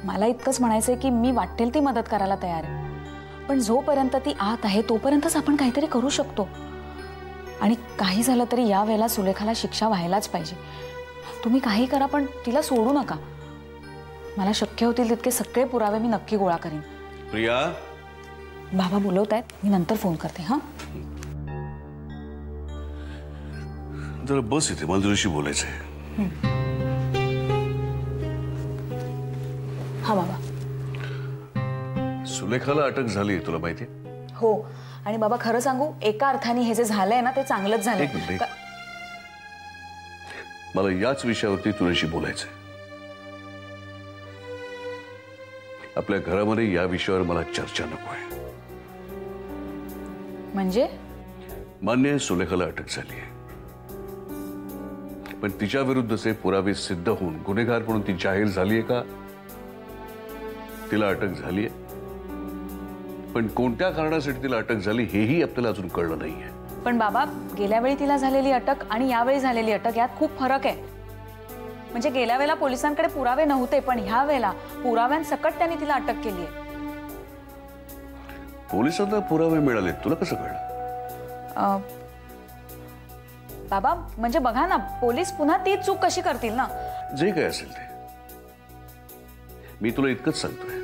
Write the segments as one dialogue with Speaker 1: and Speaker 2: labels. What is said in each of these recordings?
Speaker 1: मला इतकंच म्हणायचंय की मी वाटेल ती मदत करायला तयार आहे, पण जोपर्यंत ती आत आहे तोपर्यंतच आपण काहीतरी करू शकतो. आणि काही झालं तरी या वेळेला सुलेखाला शिक्षा व्हायलाच पाहिजे. तुम्ही काही करा पण तिला सोडू नका. मला शक्य होतील तितके सगळे पुरावे मी नक्की गोळा करीन.
Speaker 2: प्रिया,
Speaker 1: बाबा बोलवतायत, मी नंतर फोन करते. हां
Speaker 2: जरा बस इथे, मला तुझ्याशी बोलायचंय.
Speaker 1: हा बाबा.
Speaker 2: सुलेखाला अटक झाली, तुला माहिती?
Speaker 1: हो, आणि बाबा खरं सांगू, एका अर्थाने हे जे झालंय ना ते चांगलंच झालंय.
Speaker 2: एक मिनिट, मला याच विषयावरती तुझ्याशी बोलायचंय. आपल्या घरामध्ये या विषयावर मला चर्चा नको आहे.
Speaker 1: म्हणजे
Speaker 2: मान्य आहे, सुलेखाला अटक झाली आहे, पण तिच्या विरुद्धचे पुरावे सिद्ध होऊन गुन्हेगार म्हणून ती जाहीर झाली आहे का? तिला अटक झाली आहे, पण कोणत्या कारणासाठी तिला अटक झाली हेही आपल्याला अजून कळलं नाहीये.
Speaker 1: पण बाबा, गेल्या वेळी तिला झालेली अटक आणि यावेळी झालेली अटक यात खूप फरक आहे. म्हणजे गेल्या वेळेला पोलिसांकडे पुरावे नव्हते, पण ह्या वेळेला पुराव्यांसकट त्यांनी तिला अटक केली आहे.
Speaker 2: पोलिसांना पुरावे मिळाले, तुला कसं कळलं?
Speaker 1: बाबा म्हणजे बघा ना, पोलीस पुन्हा ती चूक कशी करतील ना.
Speaker 2: जे काय असेल ते, मी तुला इतकंच सांगतोय,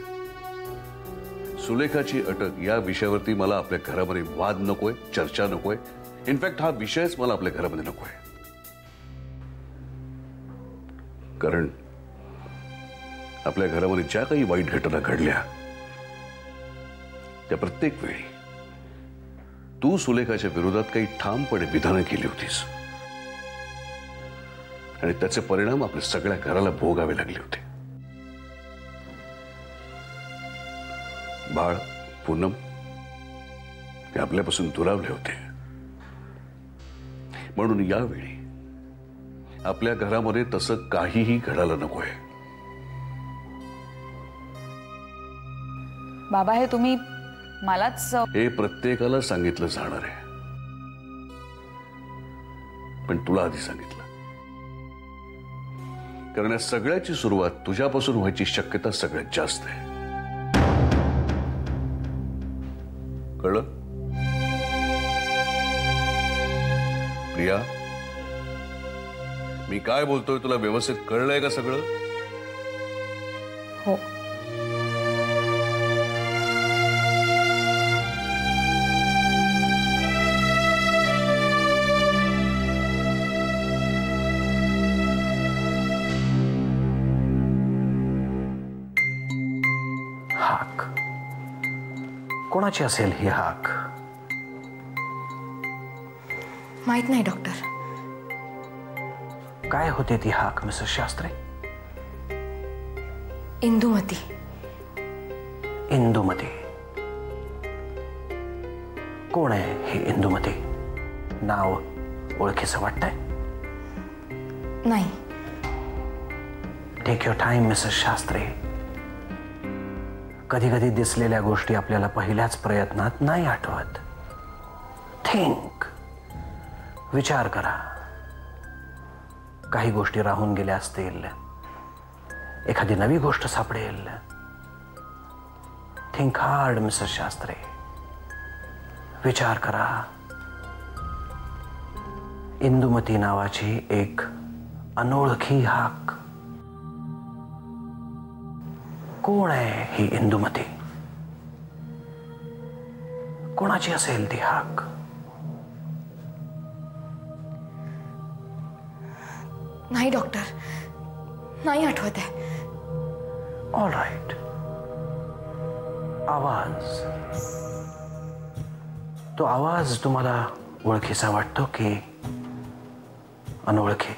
Speaker 2: सुलेखाची अटक या विषयावरती मला आपल्या घरामध्ये वाद नकोय, चर्चा नकोय. इनफॅक्ट हा विषयच मला आपल्या घरामध्ये नकोय. कारण आपल्या घरामध्ये ज्या काही वाईट घटना घडल्या त्या प्रत्येक वेळी तू सुलेखाच्या विरोधात काही ठामपणे विधानं केली होतीस आणि त्याचे परिणाम आपल्या सगळ्या घराला भोगावे लागले होते. बाळ, पूनम हे आपल्यापासून दुरावले होते. म्हणून यावेळी आपल्या घरामध्ये तसं काहीही घडायला नकोय.
Speaker 1: बाबा हे तुम्ही मलाच,
Speaker 2: हे प्रत्येकाला सांगितलं जाणार आहे, पण तुला आधी सांगितलं कारण या सगळ्याची सुरुवात तुझ्यापासून व्हायची शक्यता सगळ्यात जास्त आहे. कळलं? प्रिया, मी काय बोलतोय तुला व्यवस्थित कळलंय का सगळं?
Speaker 1: हो.
Speaker 3: हाक कोणाची असेल ही हाक?
Speaker 4: माहित नाही डॉक्टर.
Speaker 3: काय होते ती हाक मिसेस शास्त्री?
Speaker 4: इंदुमती.
Speaker 3: इंदुमती? कोण आहे ही इंदुमती? नाव ओळखीचं वाटतंय?
Speaker 4: नाही.
Speaker 3: Take your time Mrs Shastri. कधी कधी दिसलेल्या गोष्टी आपल्याला पहिल्याच प्रयत्नात नाही आठवत. थिंक, विचार करा. काही गोष्टी राहून गेल्या असतील, एखादी नवी गोष्ट सापडेल. Think hard Mrs Shastri. विचार करा. इंदुमती नावाची एक अनोळखी हाक. कोण आहे ही इंदुमती? कोणाची असेल ती हाक?
Speaker 4: नाही डॉक्टर, नाही आठवत आहे.
Speaker 3: All right. आवाज, तो आवाज तुम्हाला ओळखीचा वाटतो की अनोळखी?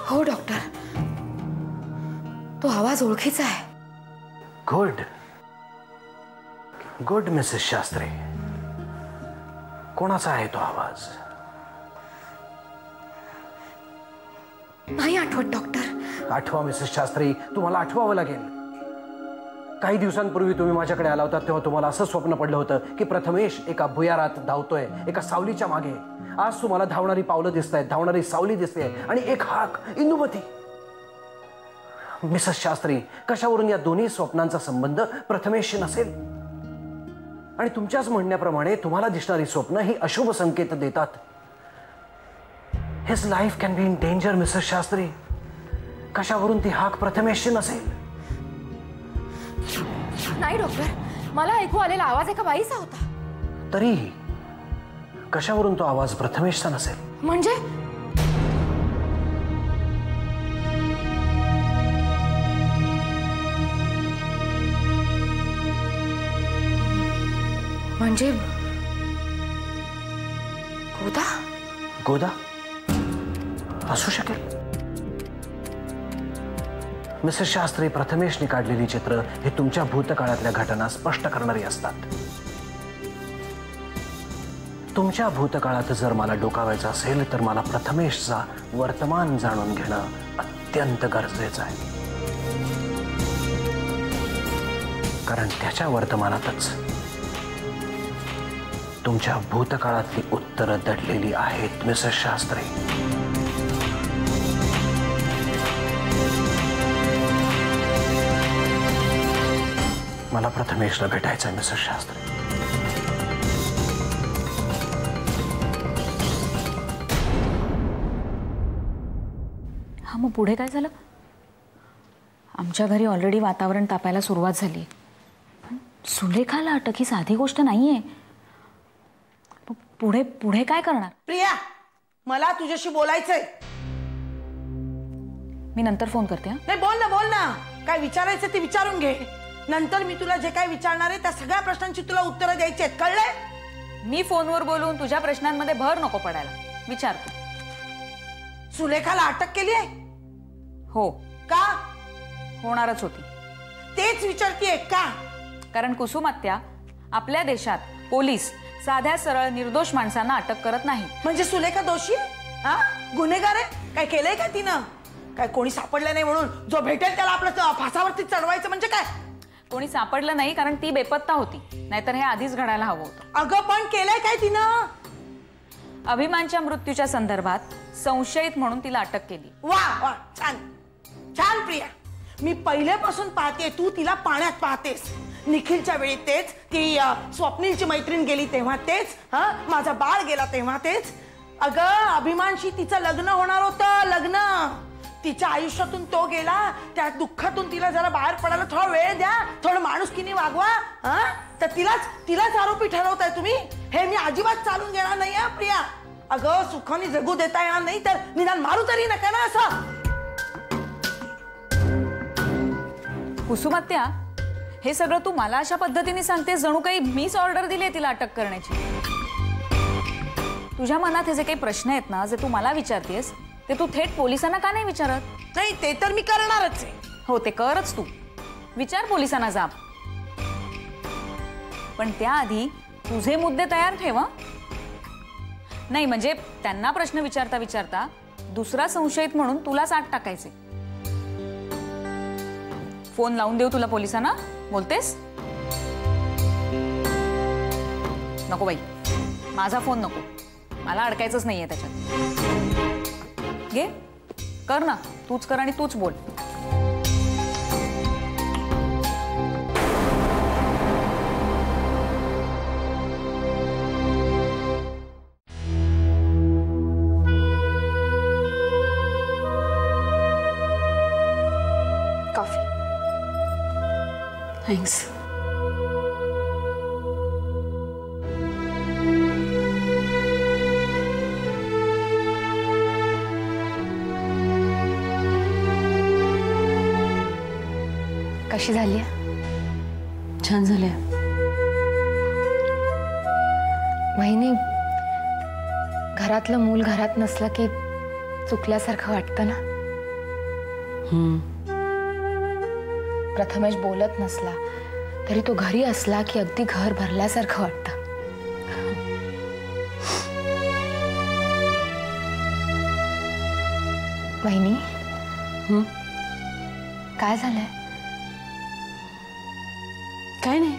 Speaker 4: हो डॉक्टर, तो आवाज ओळखीचा आहे.
Speaker 3: Good good Mrs Shastri. कोणाचा आहे तो आवाज?
Speaker 4: नाही आठवत डॉक्टर.
Speaker 3: आठवा मिसेस शास्त्री, तुम्हाला आठवावं लागेल. काही दिवसांपूर्वी तुम्ही माझ्याकडे आला होता तेव्हा तुम्हाला असं स्वप्न पडलं होतं की प्रथमेश एका भुयारात धावतोय एका सावलीच्या मागे. आज तुम्हाला धावणारी पावलं दिसत आहेत, धावणारी सावली दिसते आणि एक हाक, इंदुमती. मिसेस शास्त्री, कशावरून या दोन्ही स्वप्नांचा संबंध प्रथमेशशी नसेल? आणि तुमच्याच म्हणण्याप्रमाणे तुम्हाला दिसणारी स्वप्न ही अशुभ संकेत देतात. His life can be in danger Mrs Shastri. कशावरून ती हाक प्रथमेशची नसेल?
Speaker 4: नाही डॉक्टर, मला ऐकू आलेला आवाज एका बाईचा होता.
Speaker 3: तरीही कशावरून तो आवाज प्रथमेशचा नसेल?
Speaker 4: म्हणजे म्हणजे गोदा?
Speaker 3: गोदा असू शकेल. मिसेस शास्त्री, प्रथमेशने काढलेली चित्र हे तुमच्या भूतकाळातल्या घटना स्पष्ट करणारी असतात. तुमच्या भूतकाळात जर मला डोकावायचं असेल तर मला प्रथमेशचा वर्तमान जाणून घेणं अत्यंत गरजेचं आहे. कारण त्याच्या वर्तमानातच तुमच्या भूतकाळातली उत्तरं दडलेली आहेत मिसेस शास्त्री. मला प्रथमेशला भेटायचं आहे मिसेस शास्त्री.
Speaker 1: हा, मग पुढे काय झालं? आमच्या घरी ऑलरेडी वातावरण तापायला सुरुवात झाली. सुलेखाला अटक ही साधी गोष्ट नाहीये. पुढे पुढे काय करणार?
Speaker 5: प्रिया, मला तुझ्याशी बोलायचंय.
Speaker 1: मी नंतर फोन करते.
Speaker 5: नाही, बोल ना. काय विचारायचं ते विचारून घे. नंतर मी तुला जे काय विचारणार आहे त्या सगळ्या प्रश्नांची तुला उत्तरं द्यायची आहेत, कळलंय?
Speaker 1: मी फोनवर बोलून तुझ्या प्रश्नांमध्ये भर नको पडायला. विचार तू.
Speaker 5: सुलेखाला अटक केली आहे?
Speaker 1: हो.
Speaker 5: का?
Speaker 1: होणारच होती.
Speaker 5: तेच विचारतीये का?
Speaker 1: कारण कुसुमात्या, आपल्या देशात पोलीस साध्या सरळ निर्दोष माणसांना अटक करत नाही.
Speaker 5: म्हणजे सुलेखा दोषी आहे? हा, गुन्हेगार आहे? काय केलंय का तिनं? काय कोणी सापडलं नाही म्हणून जो भेटेल त्याला आपलं फासावरती चढवायचं म्हणजे काय?
Speaker 1: कोणी सापडलं नाही कारण ती बेपत्ता होती, नाहीतर हे आधीच घडायला हवं होतं.
Speaker 5: अगं पण केलंय काय तिनं?
Speaker 1: अभिमानच्या मृत्यूच्या संदर्भात संशयित म्हणून तिला अटक केली.
Speaker 5: वा वा, छान छान प्रिया. मी पहिल्यापासून पाहते तू तिला पाण्यात पाहतेस. निखिलच्या वेळी तेच, ती स्वप्नीलची मैत्रीण गेली तेव्हा तेच, माझा बाळ गेला तेव्हा तेच. अगं अभिमानशी तिचं लग्न होणार होतं, लग्न. तिच्या आयुष्यातून तो गेला, त्या दुःखातून तिला जरा बाहेर पडायला थोडा वेळ द्या, थोडं माणुसकीने वागवा. तर तिलाच आरोपी ठरवताय तुम्ही? हे मी अजिबात चालून घेणार नाही हा प्रिया. अगं सुखाने जगू देता येणार नाही तर निदान मारू तरी नका ना असं.
Speaker 1: कुसुमात्या, हे सगळं तू मला अशा पद्धतीने सांगतेस जणू काही मीच ऑर्डर दिली तिला अटक करण्याची. तुझ्या मनात हे जे काही प्रश्न आहेत ना, जे तू मला विचारतेस ते तू थेट पोलिसांना का नाही विचारत?
Speaker 5: नाही, ते तर मी करणारच आहे.
Speaker 1: हो, ते करच तू. विचार पोलिसांना जाब. पण त्याआधी तुझे मुद्दे तयार ठेव. नाही म्हणजे त्यांना प्रश्न विचारता विचारता दुसरा संशयित म्हणून तुलाच आत टाकायचे. फोन लावून देऊ तुला पोलिसांना? बोलतेस? नको बाई, माझा फोन नको. मला अडकायचंच नाहीये त्याच्यात. घे, कर ना. तूच कर आणि तूच बोल.
Speaker 4: कॉफी.
Speaker 1: थँक्स.
Speaker 4: कशी झाली?
Speaker 1: छान झाले.
Speaker 4: वहिनी, घरातलं मूल घरात नसलं की चुकल्यासारखं वाटतं ना. प्रथमेश बोलत नसला तरी तो घरी असला की अगदी घर भरल्यासारखं वाटतं. वहिनी, काय झालंय?
Speaker 1: काय नाही.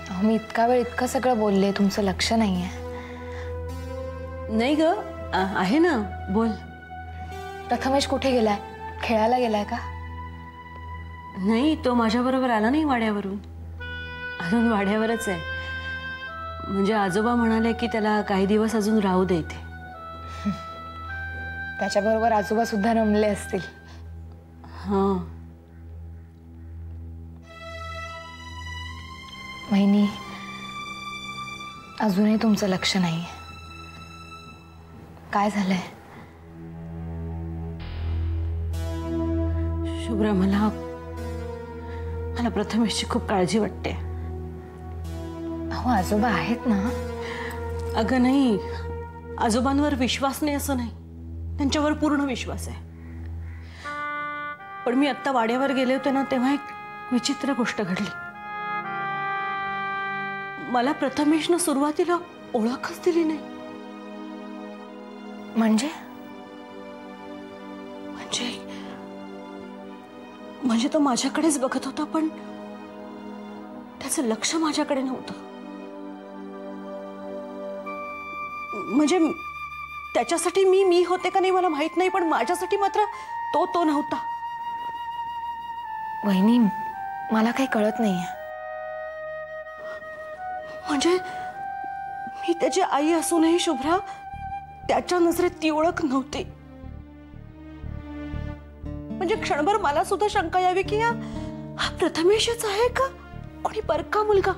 Speaker 4: अहो मी इतका वेळ इतकं सगळं बोलले, तुमचं लक्ष नाहीये.
Speaker 1: नाही ग, आहे ना, बोल.
Speaker 4: प्रथमेश कुठे गेलाय? खेळायला गेलाय का?
Speaker 1: नाही, तो माझ्याबरोबर आला नाही वाड्यावरून. अजून वाड्यावरच आहे. म्हणजे आजोबा म्हणाले की त्याला काही दिवस अजून राहू दे इथे.
Speaker 4: त्याच्याबरोबर आजोबा सुद्धा रमले असतील.
Speaker 1: हां.
Speaker 4: वहिनी, अजूनही तुमचं लक्ष नाहीये. काय झालंय?
Speaker 1: शुभ्रा, मला प्रथमेशची खूप काळजी वाटते.
Speaker 4: अहो आजोबा आहेत ना.
Speaker 1: अगं नाही, आजोबांवर विश्वास नाही असं नाही, त्यांच्यावर पूर्ण विश्वास आहे. पण मी आत्ता वाड्यावर गेले होते ना, तेव्हा एक विचित्र गोष्ट घडली. मला प्रथमेशनं सुरुवातीला ओळखच दिली नाही.
Speaker 4: म्हणजे
Speaker 1: म्हणजे तो माझ्याकडेच बघत होता, पण त्याचं लक्ष माझ्याकडे नव्हतं. म्हणजे त्याच्यासाठी मी होते का नाही मला माहित नाही, पण माझ्यासाठी मात्र तो नव्हता.
Speaker 4: वहिनी, मला काही कळत नाहीये.
Speaker 1: म्हणजे मी त्याची आई असूनही शुभ्रा, त्याच्या नजरेत ती ओळख नव्हती. म्हणजे क्षणभर मला सुद्धा शंका यावी की हा प्रथमेशच आहे का कोणी परका मुलगा.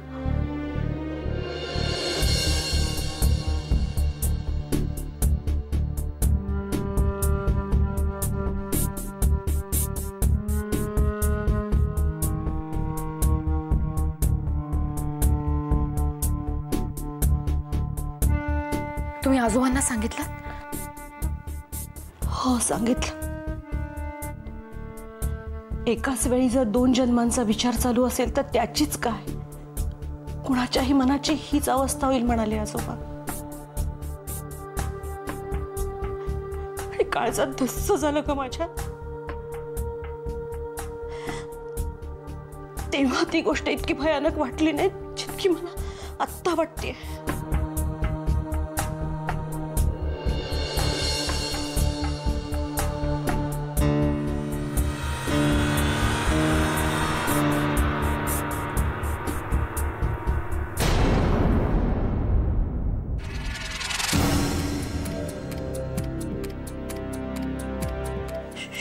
Speaker 4: तुम्ही आजोबांना सांगितलं?
Speaker 1: हो, सांगितलं. एकाच वेळी जर 2 जन्मांचा विचार चालू असेल तर त्याचीच काय, कुणाच्याही मनाची हीच अवस्था होईल म्हणाले आजोबा. आणि काळजात धस्स झालं का माझ्या. तेव्हा ती गोष्ट इतकी भयानक वाटली नाही जितकी मला आत्ता वाटते.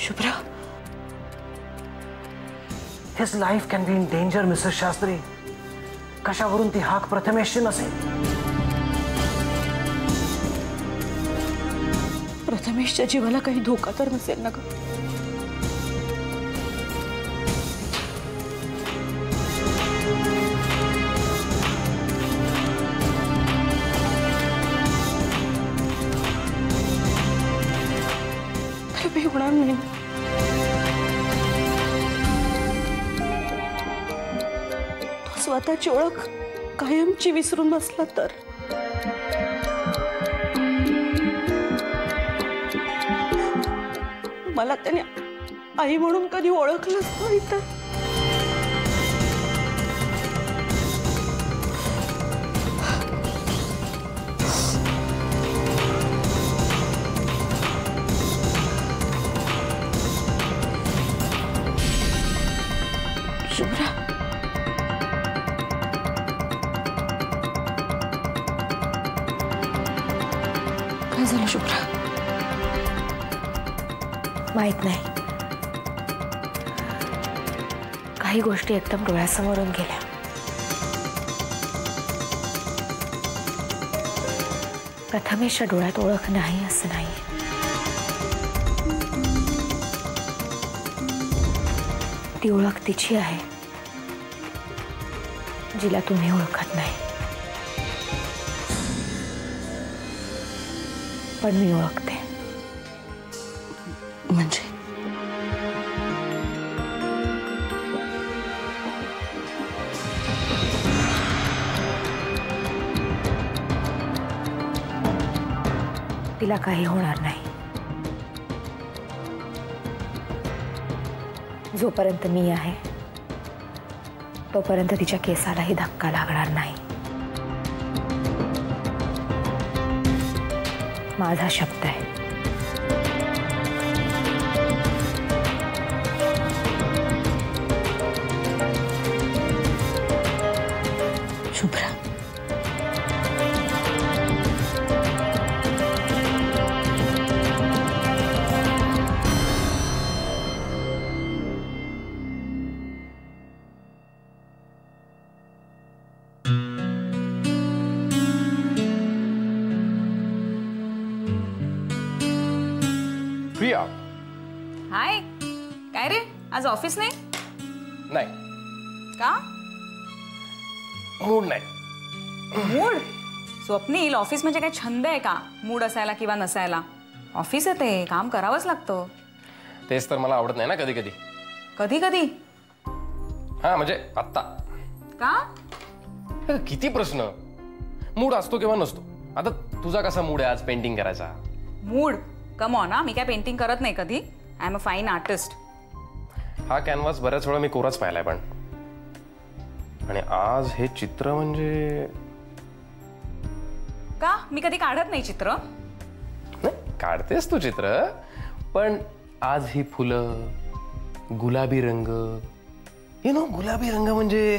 Speaker 1: Shubhra,
Speaker 3: His life can be in danger, Mrs. Shastri. कशावरून ती हाक प्रथमेशची नसेल?
Speaker 1: प्रथमेशच्या जीवाला काही धोका तर नसेल ना ग? काही होणार नाही. तो स्वतःची ओळख कायमची विसरून बसला तर. मला त्याने आई म्हणून कधी ओळखलंच नाही तर. शुभ्रा, काय झालं शुभ्रा?
Speaker 4: माहित नाही. काही गोष्टी एकदम डोळ्यासमोरून गेल्या. प्रथमेशच्या डोळ्यात ओळख नाही असं नाही. ती ओळख तिची आहे, जिला तुम्ही ओळखत नाही. पण मी ओळखते.
Speaker 1: म्हणजे
Speaker 4: तिला काही होणार नाही. जोपर्यंत मी आहे तोपर्यंत तिच्या केसालाही धक्का लागणार नाही. माझा शब्द आहे. शुभ्रा,
Speaker 6: प्रिया.
Speaker 1: हाय. काय रे, आज ऑफिस नाही?
Speaker 6: नाही,
Speaker 1: का?
Speaker 6: मूड नाही.
Speaker 1: मूड? स्वप्नील, ऑफिस म्हणजे काय छंद आहे का मूड असायला किंवा नसायला? ऑफिस आहे ते, काम करावंच लागतं.
Speaker 6: तेच तर मला आवडत नाही ना कधी कधी.
Speaker 1: कधी कधी?
Speaker 6: हा म्हणजे आत्ता.
Speaker 1: का?
Speaker 6: किती प्रश्न. मूड असतो किंवा नसतो. आता तुझा कसा मूड आहे आज पेंटिंग करायचा?
Speaker 1: मूड? कम ऑन ना, मी काय पेंटिंग करत नाही कधी. I am a fine artist.
Speaker 6: हा कॅनव्हास बऱ्याच वेळा मी कोराच पाहिलाय पण. आणि आज हे चित्र म्हणजे
Speaker 1: का? मी कधी काढत नाही चित्र.
Speaker 6: नाही, काढतेस तू चित्र, पण आज ही फुलं, गुलाबी रंग, यु नो, गुलाबी रंग म्हणजे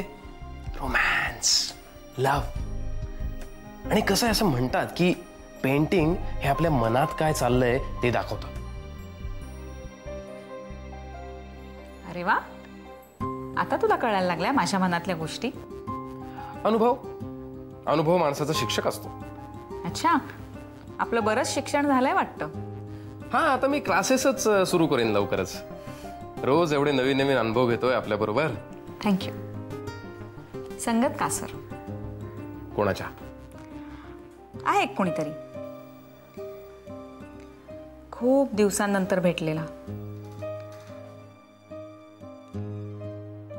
Speaker 6: रोमॅन्स, लव्ह. आणि कसं आहे, असं म्हणतात की पेंटिंग हे आपल्या मनात काय चाललंय ते दाखवतं.
Speaker 1: अरे वा, आता तुला कळायला लागल्या माझ्या मनातल्या गोष्टी.
Speaker 6: अनुभव माणसाचा शिक्षक असतो.
Speaker 1: अच्छा, आपलं बरंच शिक्षण झालंय वाटतं.
Speaker 6: हा, आता मी क्लासेसच सुरू करेन लवकरच. रोज एवढे नवीन नवीन अनुभव घेतोय आपल्या बरोबर.
Speaker 1: थँक्यू. संगत कासर.
Speaker 6: कोणाच्या?
Speaker 1: आहे कोणीतरी, खूप दिवसांनंतर भेटलेला,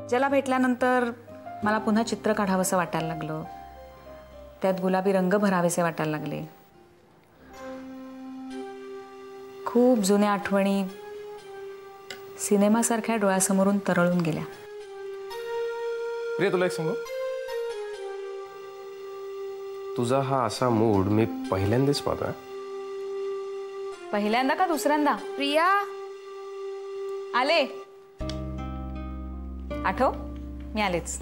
Speaker 1: ज्याला भेटल्यानंतर मला पुन्हा चित्र काढावंसं वाटायला लागलं. त्यात गुलाबी रंग भरावेसे वाटायला लागले. खूप जुन्या आठवणी सिनेमासारख्या डोळ्यासमोरून तरळून गेल्या.
Speaker 6: प्रिया, तुला एक सांगू, तुझा हा असा मूड मी पहिल्यांदाच पाहतोय.
Speaker 1: पहिल्यांदा का दुसऱ्यांदा?
Speaker 4: प्रिया,
Speaker 1: आले. आठव, मी आलेच.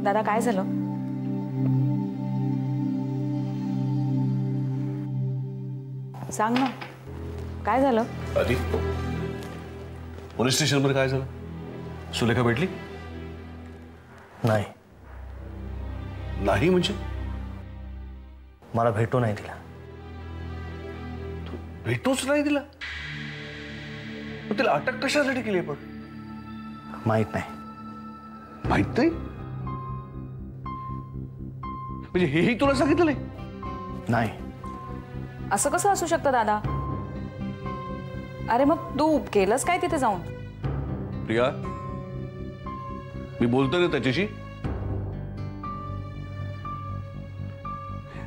Speaker 1: दादा, काय झालं? सांग ना, काय झालं?
Speaker 2: आधी पोलीस स्टेशनवर काय झालं? सुलेखा भेटली
Speaker 3: नाही.
Speaker 2: नाही म्हणजे?
Speaker 3: मला भेटू नाही दिला.
Speaker 2: तू भेटूच नाही दिला? मग तिला अटक कशासाठी केली आपण?
Speaker 3: माहित नाही.
Speaker 2: माहित नाही म्हणजे हेही तुला सांगितलं
Speaker 3: नाही.
Speaker 1: असं कसं असू शकतं दादा? अरे मग तू केलंस काय तिथे जाऊन?
Speaker 2: प्रिया, मी बोलतोय ना त्याच्याशी.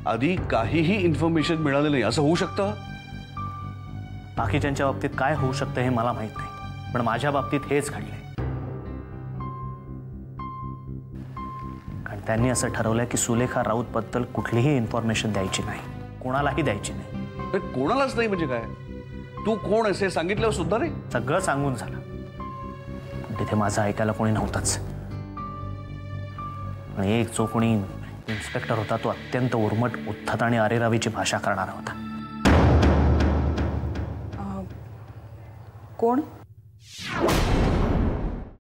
Speaker 2: आधी काहीही इन्फॉर्मेशन मिळालं नाही असं होऊ शकतं?
Speaker 3: बाकीच्यांच्या बाबतीत काय होऊ शकतं हे मला माहित नाही, पण माझ्या बाबतीत हेच घडलंय. कारण त्यांनी असं ठरवलंय की सुलेखा राऊत बद्दल कुठलीही इन्फॉर्मेशन द्यायची नाही, कोणालाही द्यायची नाही.
Speaker 2: अरे कोणालाच नाही म्हणजे काय? तू कोण असे सांगितलं सुद्धा नाही?
Speaker 3: सगळं सांगून झालं, पण तिथे माझं ऐकायला कोणी नव्हतंच. आणि एक जो कोणी इन्स्पेक्टर होता तो अत्यंत उर्मट, उद्धट आणि अरेरावीची भाषा करणारा होता.
Speaker 1: कोण?